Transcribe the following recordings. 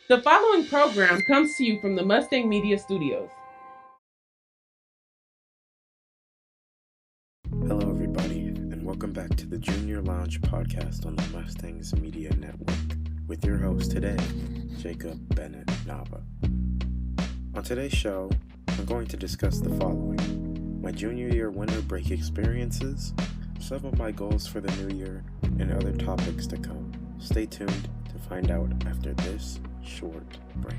The following program comes to you from the Mustang Media Studios. Hello, everybody, and welcome back to the Junior Lounge podcast on the Mustangs Media Network with your host today, Jacob Bennett Nava. On today's show, I'm going to discuss the following: my junior year winter break experiences, some of my goals for the new year, and other topics to come. Stay tuned to find out after this short break.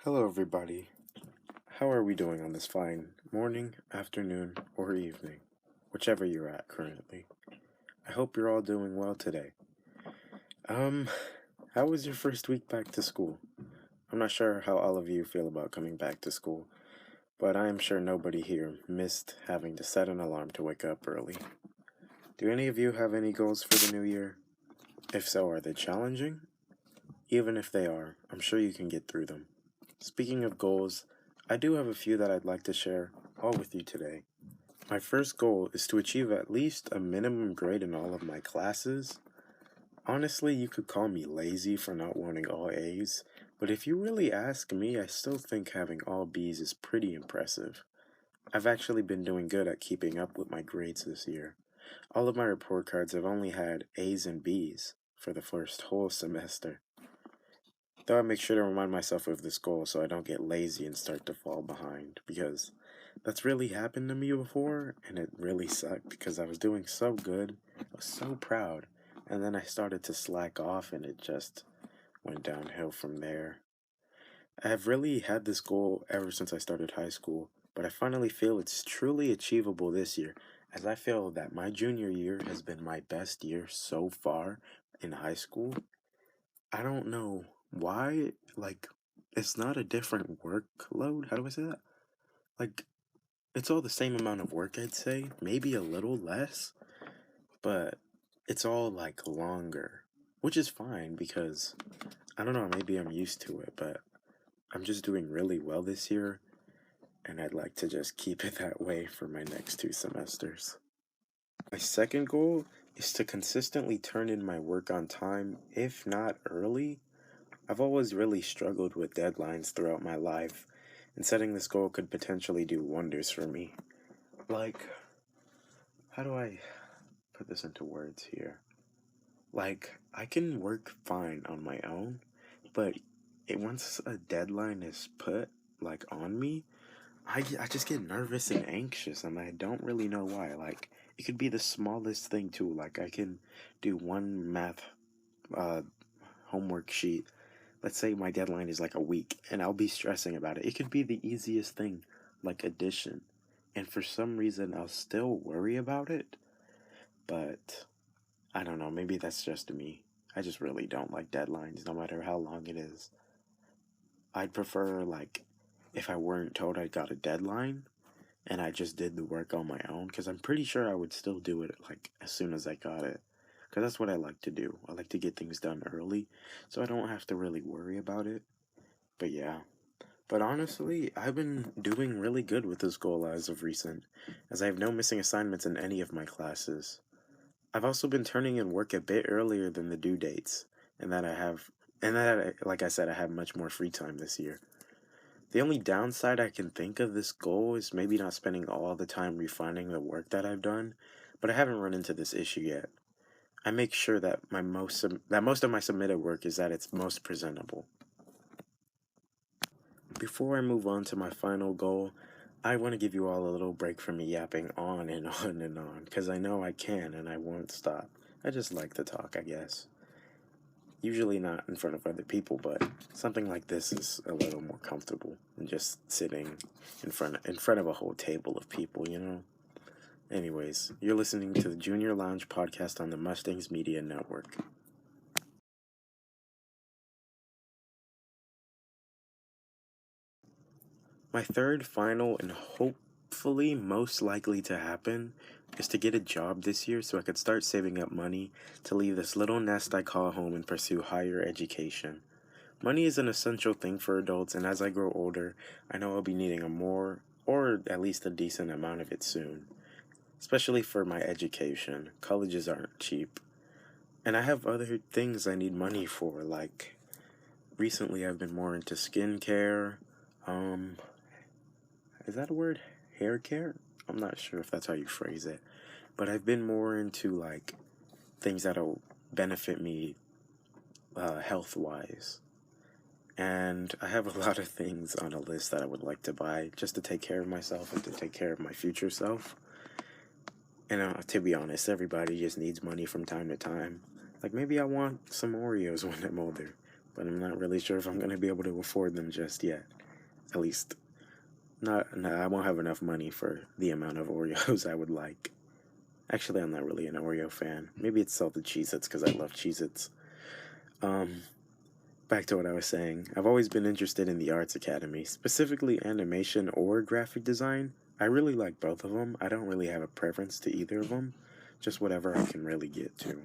Hello, everybody. How are we doing on this fine morning, afternoon, or evening, whichever you're at currently? I hope you're all doing well today. How was your first week back to school? I'm not sure how all of you feel about coming back to school, but I am sure nobody here missed having to set an alarm to wake up early. Do any of you have any goals for the new year? If so, are they challenging? Even if they are, I'm sure you can get through them. Speaking of goals, I do have a few that I'd like to share all with you today. My first goal is to achieve at least a minimum grade in all of my classes. Honestly, you could call me lazy for not wanting all A's, but if you really ask me, I still think having all B's is pretty impressive. I've actually been doing good at keeping up with my grades this year. All of my report cards have only had A's and B's for the first whole semester. Though I make sure to remind myself of this goal so I don't get lazy and start to fall behind, because that's really happened to me before, and it really sucked because I was doing so good, I was so proud, and then I started to slack off and it just went downhill from there. I have really had this goal ever since I started high school, but I finally feel it's truly achievable this year, as I feel that my junior year has been my best year so far in high school. I don't know why, it's not a different workload. How do I say that? Like, it's all the same amount of work, I'd say. Maybe a little less, but it's all, longer. Which is fine because, I don't know, maybe I'm used to it, but I'm just doing really well this year, and I'd like to just keep it that way for my next 2 semesters. My second goal is to consistently turn in my work on time, if not early. I've always really struggled with deadlines throughout my life, and setting this goal could potentially do wonders for me. Like, how do I put this into words here? I can work fine on my own, but once a deadline is put, on me, I just get nervous and anxious, and I don't really know why. It could be the smallest thing, too. I can do one math uh, homework sheet. Let's say my deadline is a week, and I'll be stressing about it. It could be the easiest thing, like addition, and for some reason I'll still worry about it, but I don't know, maybe that's just me. I just really don't like deadlines, no matter how long it is. I'd prefer, if I weren't told I got a deadline, and I just did the work on my own, because I'm pretty sure I would still do it, as soon as I got it. Because that's what I like to do. I like to get things done early, so I don't have to really worry about it. But yeah. But honestly, I've been doing really good with this goal as of recent, as I have no missing assignments in any of my classes. I've also been turning in work a bit earlier than the due dates, like I said, I have much more free time this year. The only downside I can think of this goal is maybe not spending all the time refining the work that I've done, but I haven't run into this issue yet. I make sure that most of my submitted work is at its most presentable. Before I move on to my final goal, I want to give you all a little break from me yapping on and on and on, because I know I can and I won't stop. I just like to talk, I guess. Usually not in front of other people, but something like this is a little more comfortable than just sitting in front of a whole table of people, you know? Anyways, you're listening to the Junior Lounge podcast on the Mustangs Media Network. My third, final, and hopefully most likely to happen is to get a job this year so I could start saving up money to leave this little nest I call home and pursue higher education. Money is an essential thing for adults, and as I grow older, I know I'll be needing or at least a decent amount of it soon, especially for my education. Colleges aren't cheap. And I have other things I need money for, like recently I've been more into skincare. Um, is that a word? Hair care? I'm not sure if that's how you phrase it. But I've been more into like things that'll benefit me health wise. And I have a lot of things on a list that I would like to buy just to take care of myself and to take care of my future self. And to be honest, everybody just needs money from time to time. Like maybe I want some Oreos when I'm older, but I'm not really sure if I'm going to be able to afford them just yet. At least, I won't have enough money for the amount of Oreos I would like. Actually, I'm not really an Oreo fan. Maybe it's salted Cheez-Its because I love Cheez-Its. Um, Back to what I was saying. I've always been interested in the Arts Academy, specifically animation or graphic design. I really like both of them. I don't really have a preference to either of them, just whatever I can really get to.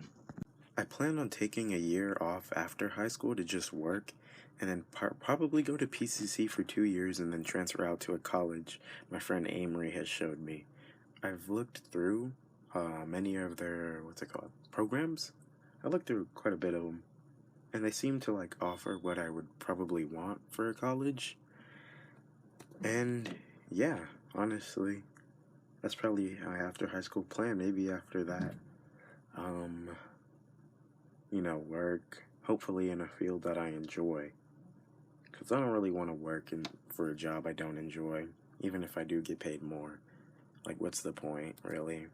I plan on taking a year off after high school to just work, and then probably go to PCC for 2 years and then transfer out to a college my friend Amory has showed me. I've looked through many of their, programs. I looked through quite a bit of them, and they seem to like offer what I would probably want for a college. And yeah, honestly, that's probably my after high school plan. Maybe after that, um, work, hopefully in a field that I enjoy. Because I don't really want to work for a job I don't enjoy, even if I do get paid more. Like, what's the point, really?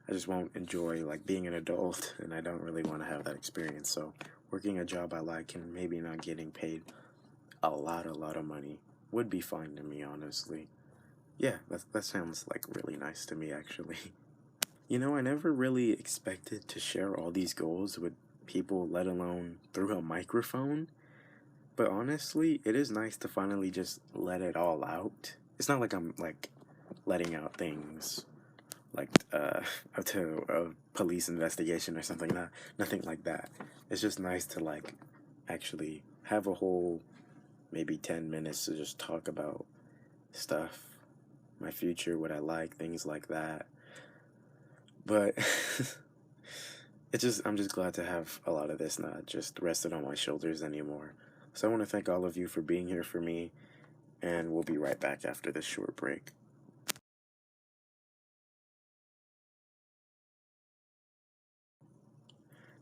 I just won't enjoy, like, being an adult, and I don't really want to have that experience. So, working a job I like and maybe not getting paid a lot of money would be fine to me, honestly. Yeah, that sounds, like, really nice to me, actually. I never really expected to share all these goals with people, let alone through a microphone. But honestly, it is nice to finally just let it all out. It's not like I'm, like, letting out things like up to a police investigation or something. Nothing like that. It's just nice to like actually have a whole maybe 10 minutes to just talk about stuff, my future, what I like, things like that. But I'm just glad to have a lot of this not just rested on my shoulders anymore. So I want to thank all of you for being here for me, and we'll be right back after this short break.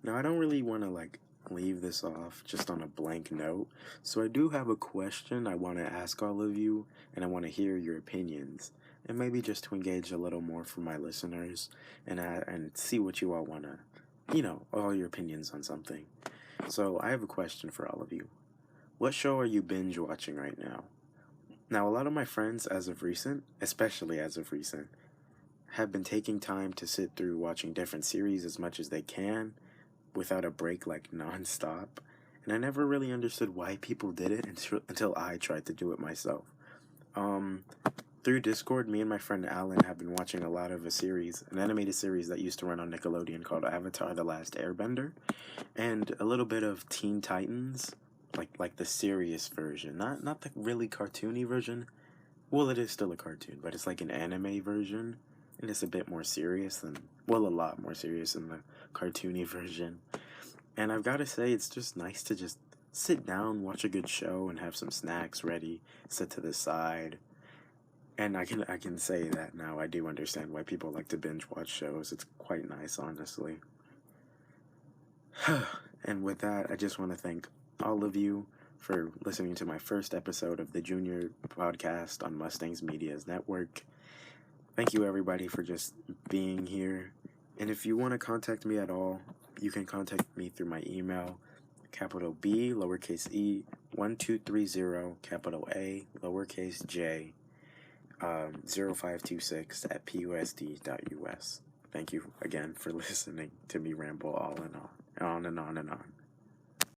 Now, I don't really want to like leave this off just on a blank note, so I do have a question I want to ask all of you, and I want to hear your opinions, and maybe just to engage a little more for my listeners, and see what you all want to, all your opinions on something. So I have a question for all of you. What show are you binge watching right now? Now, a lot of my friends, as of recent, especially as of recent, have been taking time to sit through watching different series as much as they can without a break, like nonstop. And I never really understood why people did it until I tried to do it myself. Um, Through Discord, me and my friend Alan have been watching a lot of an animated series that used to run on Nickelodeon called Avatar: The Last Airbender, and a little bit of Teen Titans, like the serious version, not the really cartoony version. Well, it is still a cartoon, but it's like an anime version, and it's a bit more serious a lot more serious than the cartoony version. And I've got to say, it's just nice to just sit down, watch a good show, and have some snacks ready, set to the side. And I can say that now I do understand why people like to binge watch shows. It's quite nice, honestly. And with that, I just want to thank all of you for listening to my first episode of the Junior podcast on Mustangs Media's network. Thank you, everybody, for just being here. And if you want to contact me at all, you can contact me through my email, capital B, lowercase e, 1230, capital A, lowercase j, 0526 at pusd.us. Thank you again for listening to me ramble on and on and on.